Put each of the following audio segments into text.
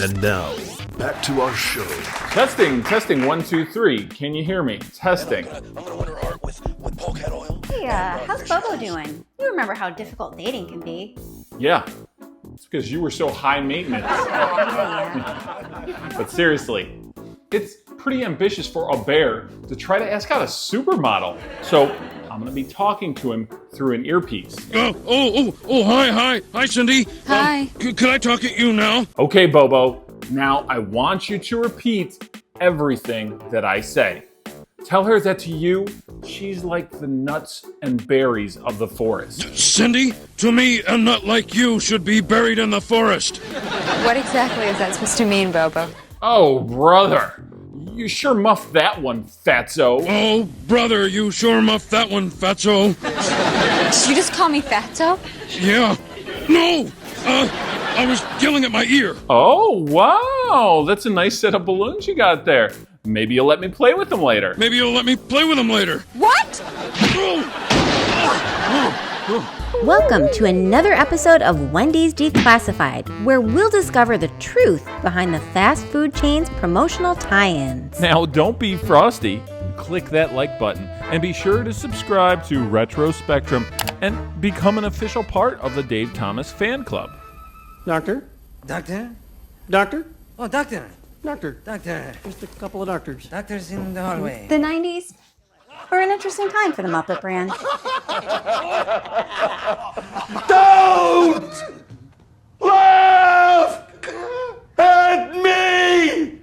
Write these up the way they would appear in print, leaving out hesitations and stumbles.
And now, back to our show. Testing, 1, 2, 3. Can you hear me? Testing. I'm gonna win her heart with polecat oil. Hey, how's Bobo doing? You remember how difficult dating can be. Yeah, it's because you were so high maintenance. But seriously, it's pretty ambitious for a bear to try to ask out a supermodel. So I'm gonna be talking to him through an earpiece. Hi, Cindy. Hi. Can I talk at you now? Okay, Bobo, now I want you to repeat everything that I say. Tell her that to you, she's like the nuts and berries of the forest. Cindy, to me, a nut like you should be buried in the forest. What exactly is that supposed to mean, Bobo? Oh, brother. You sure muffed that one, fatso. Oh, brother, you sure muffed that one, fatso. Did you just call me fatso? Yeah. No! I was yelling at my ear. Oh, wow. That's a nice set of balloons you got there. Maybe you'll let me play with them later. Maybe you'll let me play with them later. What? Welcome to another episode of Wendy's Declassified, where we'll discover the truth behind the fast food chain's promotional tie-ins. Now, don't be frosty. Click that like button and be sure to subscribe to Retro Spectrum and become an official part of the Dave Thomas fan club. Doctor? Doctor? Doctor? Oh, doctor. Doctor. Doctor. Just a couple of doctors. Doctor's in the hallway. The 90s were an interesting time for the Muppet brand. Don't laugh at me!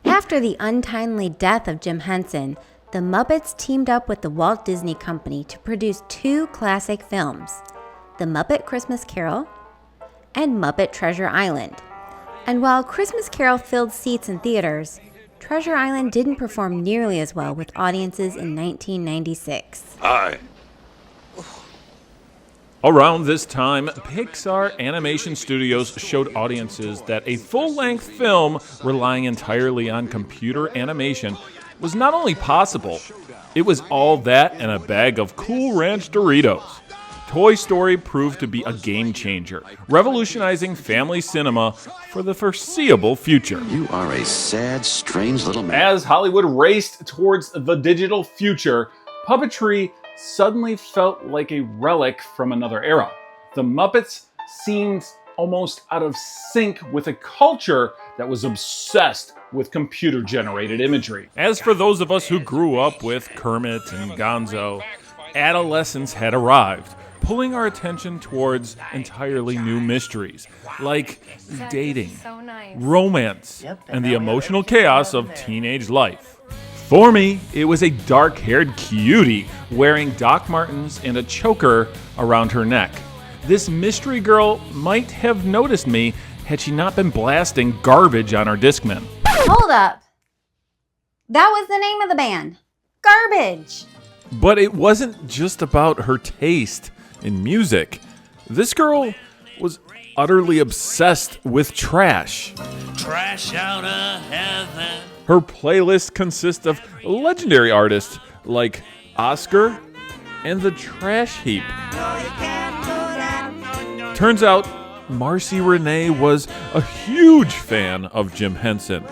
After the untimely death of Jim Henson, the Muppets teamed up with the Walt Disney Company to produce two classic films, The Muppet Christmas Carol and Muppet Treasure Island. And while Christmas Carol filled seats in theaters, Treasure Island didn't perform nearly as well with audiences in 1996. Hi. Around this time, Pixar Animation Studios showed audiences that a full-length film relying entirely on computer animation was not only possible, it was all that and a bag of Cool Ranch Doritos. Toy Story proved to be a game changer, revolutionizing family cinema for the foreseeable future. You are a sad, strange little man. As Hollywood raced towards the digital future, puppetry suddenly felt like a relic from another era. The Muppets seemed almost out of sync with a culture that was obsessed with computer-generated imagery. As for those of us who grew up with Kermit and Gonzo, adolescence had arrived, pulling our attention towards entirely new mysteries, like dating, romance, and the emotional chaos of teenage life. For me, it was a dark-haired cutie wearing Doc Martens and a choker around her neck. This mystery girl might have noticed me had she not been blasting garbage on her Discman. Hold up. That was the name of the band. Garbage. But it wasn't just about her taste in music. This girl was utterly obsessed with trash. Trash out of heaven. Her playlist consists of legendary artists like Oscar and the Trash Heap. Turns out Marcy Renee was a huge fan of Jim Henson.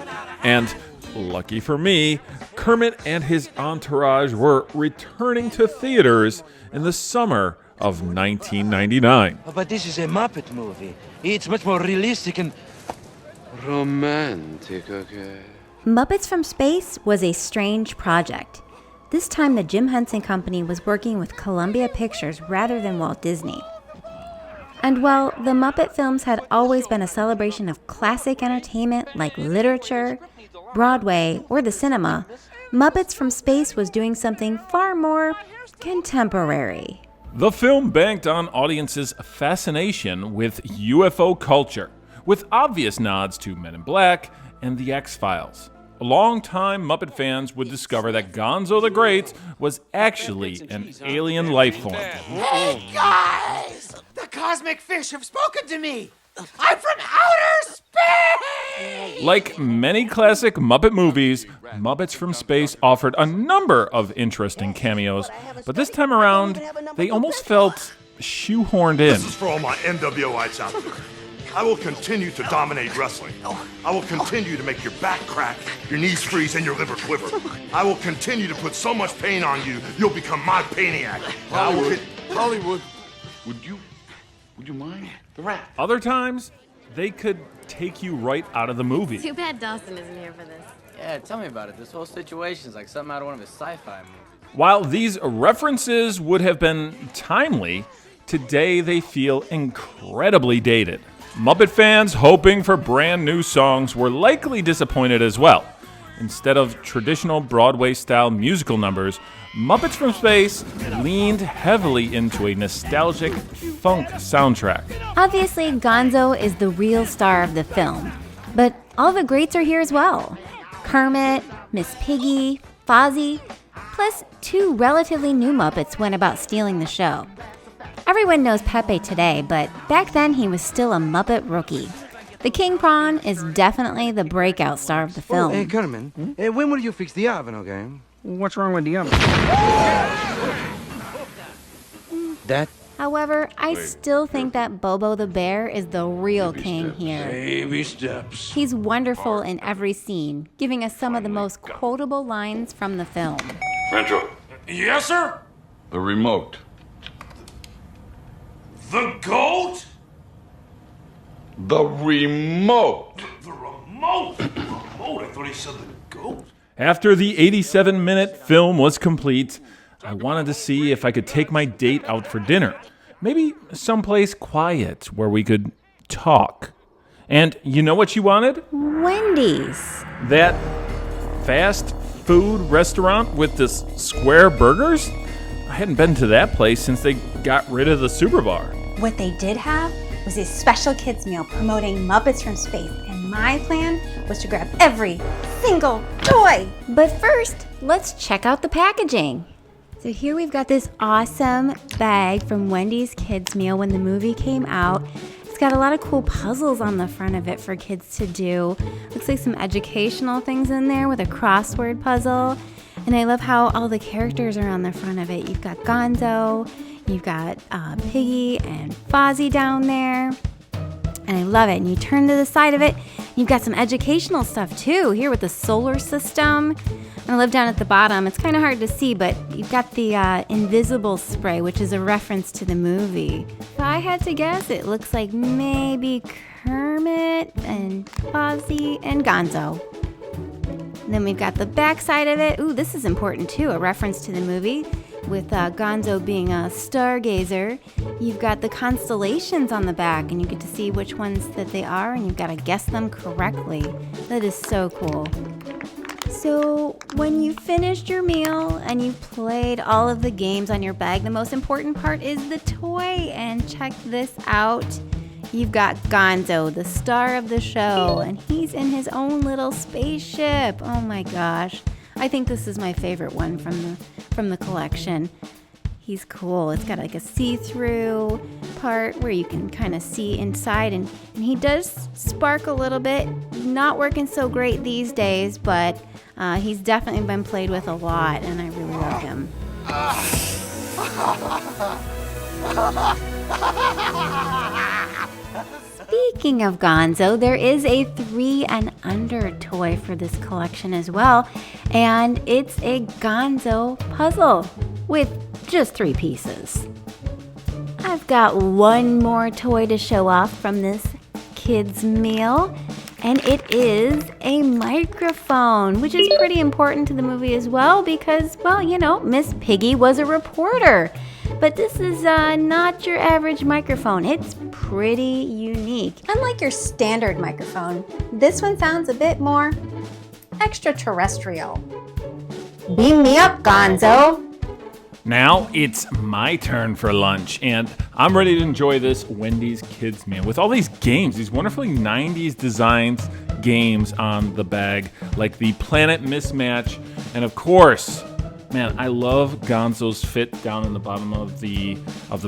And lucky for me, Kermit and his entourage were returning to theaters in the summer of 1999. Oh, but this is a Muppet movie. It's much more realistic and romantic, okay? Muppets from Space was a strange project. This time the Jim Henson Company was working with Columbia Pictures rather than Walt Disney. And while the Muppet films had always been a celebration of classic entertainment like literature, Broadway, or the cinema, Muppets from Space was doing something far more contemporary. The film banked on audiences' fascination with UFO culture, with obvious nods to Men in Black and The X-Files. Longtime Muppet fans would discover that Gonzo the Great was actually an alien life form. Hey guys! The cosmic fish have spoken to me! I'm from outer space! Like many classic Muppet movies, Muppets from Space offered a number of interesting cameos, but this time around, they almost felt shoehorned in. This is for all my NWIs out there. I will continue to dominate wrestling. I will continue to make your back crack, your knees freeze, and your liver quiver. I will continue to put so much pain on you, you'll become my Paniac. Hollywood, would you mind? The rat. Other times, they could take you right out of the movie. Too bad Dawson isn't here for this. Yeah, tell me about it. This whole situation's like something out of one of his sci-fi movies. While these references would have been timely, today they feel incredibly dated. Muppet fans hoping for brand new songs were likely disappointed as well. Instead of traditional Broadway-style musical numbers, Muppets from Space leaned heavily into a nostalgic funk soundtrack. Obviously, Gonzo is the real star of the film, but all the greats are here as well. Kermit, Miss Piggy, Fozzie, plus 2 relatively new Muppets went about stealing the show. Everyone knows Pepe today, but back then he was still a Muppet rookie. The King Prawn is definitely the breakout star of the film. Hey, Kermit, when will you fix the oven, okay? What's wrong with the oven? That? However, I still think that Bobo the Bear is the real king here. Baby steps. He's wonderful in every scene, giving us some of the most quotable lines from the film. Rancho, Yes, sir? the remote. The goat? The remote. The remote? The remote? I thought he said the goat. After the 87-minute film was complete, I wanted to see if I could take my date out for dinner. Maybe someplace quiet where we could talk. And you know what she wanted? Wendy's. That fast food restaurant with the square burgers? I hadn't been to that place since they got rid of the Super Bar. What they did have was a special kids meal promoting Muppets from Space, and my plan was to grab every single toy. But first, let's check out the packaging. So here we've got this awesome bag from Wendy's Kids Meal when the movie came out. It's got a lot of cool puzzles on the front of it for kids to do. Looks like some educational things in there with a crossword puzzle. And I love how all the characters are on the front of it. You've got Gonzo, you've got Piggy and Fozzie down there. And I love it. And you turn to the side of it, you've got some educational stuff too, here with the solar system. And I live down at the bottom. It's kind of hard to see, but you've got the invisible spray, which is a reference to the movie. If I had to guess, it looks like maybe Kermit and Fozzie and Gonzo. And then we've got the back side of it. Ooh, this is important too, a reference to the movie with Gonzo being a stargazer. You've got the constellations on the back, and you get to see which ones that they are, and you've got to guess them correctly. That is so cool. So when you finished your meal and you played all of the games on your bag, the most important part is the toy. And check this out. You've got Gonzo, the star of the show, and he's in his own little spaceship. Oh my gosh. I think this is my favorite one from the collection. He's cool. It's got like a see-through part where you can kind of see inside, and he does spark a little bit. Not working so great these days, but he's definitely been played with a lot, and I really love him. Speaking of Gonzo, there is a 3 and under toy for this collection as well, and it's a Gonzo puzzle with just 3 pieces. I've got one more toy to show off from this kids' meal, and it is a microphone, which is pretty important to the movie as well because, well, you know, Miss Piggy was a reporter. But this is not your average microphone. It's pretty unique. Unlike your standard microphone, this one sounds a bit more extraterrestrial. Beam me up, Gonzo. Now it's my turn for lunch, and I'm ready to enjoy this Wendy's Kids Meal with all these games, these wonderfully 90s designed games on the bag, like the Planet Mismatch, and of course, man, I love Gonzo's fit down in the bottom of the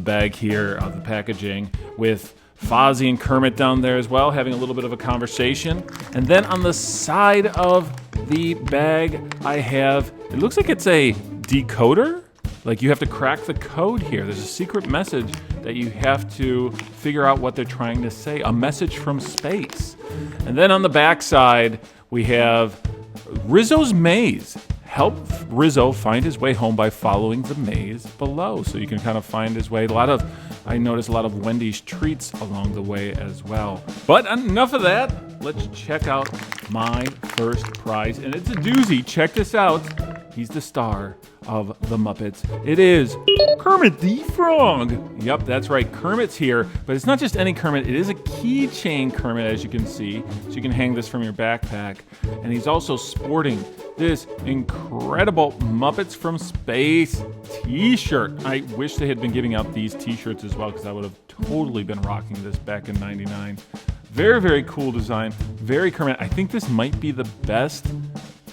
bag here, of the packaging, with Fozzie and Kermit down there as well, having a little bit of a conversation. And then on the side of the bag, I have, it looks like it's a decoder. Like, you have to crack the code here. There's a secret message that you have to figure out what they're trying to say. A message from space. And then on the back side, we have Rizzo's maze. Help Rizzo find his way home by following the maze below. So you can kind of find his way. I noticed a lot of Wendy's treats along the way as well. But enough of that. Let's check out my first prize. And it's a doozy. Check this out. He's the star of the Muppets. It is Kermit the Frog. Yep, that's right. Kermit's here, but it's not just any Kermit. It is a keychain Kermit, as you can see. So you can hang this from your backpack. And he's also sporting this incredible Muppets from Space t-shirt. I wish they had been giving out these t-shirts as well, because I would have totally been rocking this back in '99. Very, very cool design. Very Kermit. I think this might be the best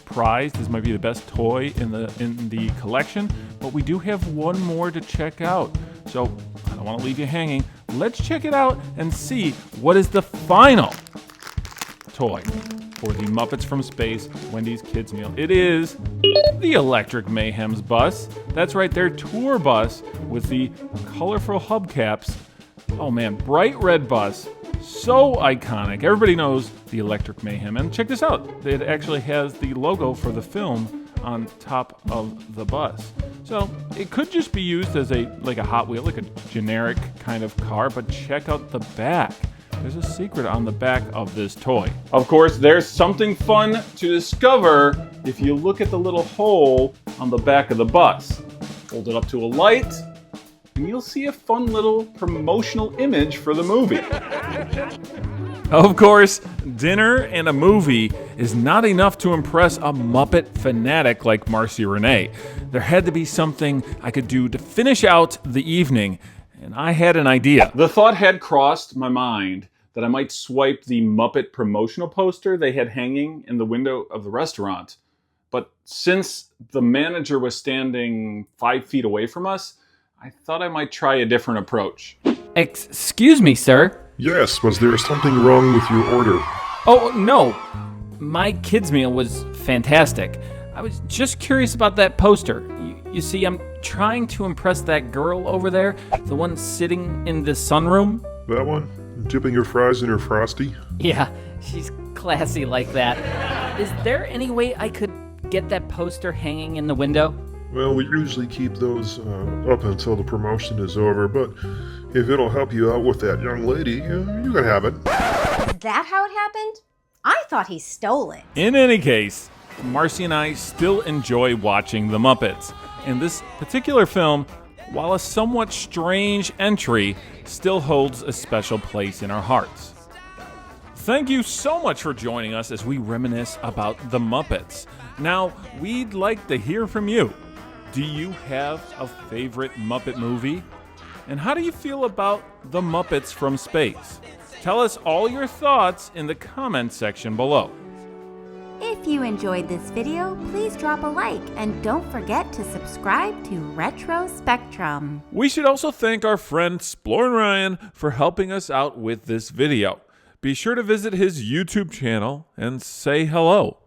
prize. This might be the best toy in the collection, but we do have one more to check out. So I don't want to leave you hanging. Let's check it out and see what is the final toy for the Muppets from Space Wendy's Kids Meal. It is the Electric Mayhem's bus. That's right, their tour bus with the colorful hubcaps. Oh man, bright red bus. So iconic. Everybody knows the Electric Mayhem. And check this out. It actually has the logo for the film on top of the bus. So it could just be used as a Hot Wheel, like a generic kind of car, but check out the back. There's a secret on the back of this toy. Of course, there's something fun to discover if you look at the little hole on the back of the bus. Hold it up to a light, and you'll see a fun little promotional image for the movie. Of course, dinner and a movie is not enough to impress a Muppet fanatic like Marcy Renee. There had to be something I could do to finish out the evening, and I had an idea. The thought had crossed my mind that I might swipe the Muppet promotional poster they had hanging in the window of the restaurant. But since the manager was standing 5 feet away from us, I thought I might try a different approach. Excuse me, sir. Yes, was there something wrong with your order? Oh, no. My kids' meal was fantastic. I was just curious about that poster. You see, I'm trying to impress that girl over there, the one sitting in the sunroom. That one? Dipping your fries in her Frosty? Yeah, she's classy like that. Is there any way I could get that poster hanging in the window? Well, we usually keep those up until the promotion is over, but if it'll help you out with that young lady, you can have it. Is that how it happened? I thought he stole it. In any case, Marcy and I still enjoy watching The Muppets. And this particular film, while a somewhat strange entry, still holds a special place in our hearts. Thank you so much for joining us as we reminisce about The Muppets. Now, we'd like to hear from you. Do you have a favorite Muppet movie? And how do you feel about The Muppets from Space? Tell us all your thoughts in the comment section below. If you enjoyed this video, please drop a like and don't forget to subscribe to Retro Spectrum. We should also thank our friend Splore Ryan for helping us out with this video. Be sure to visit his YouTube channel and say hello.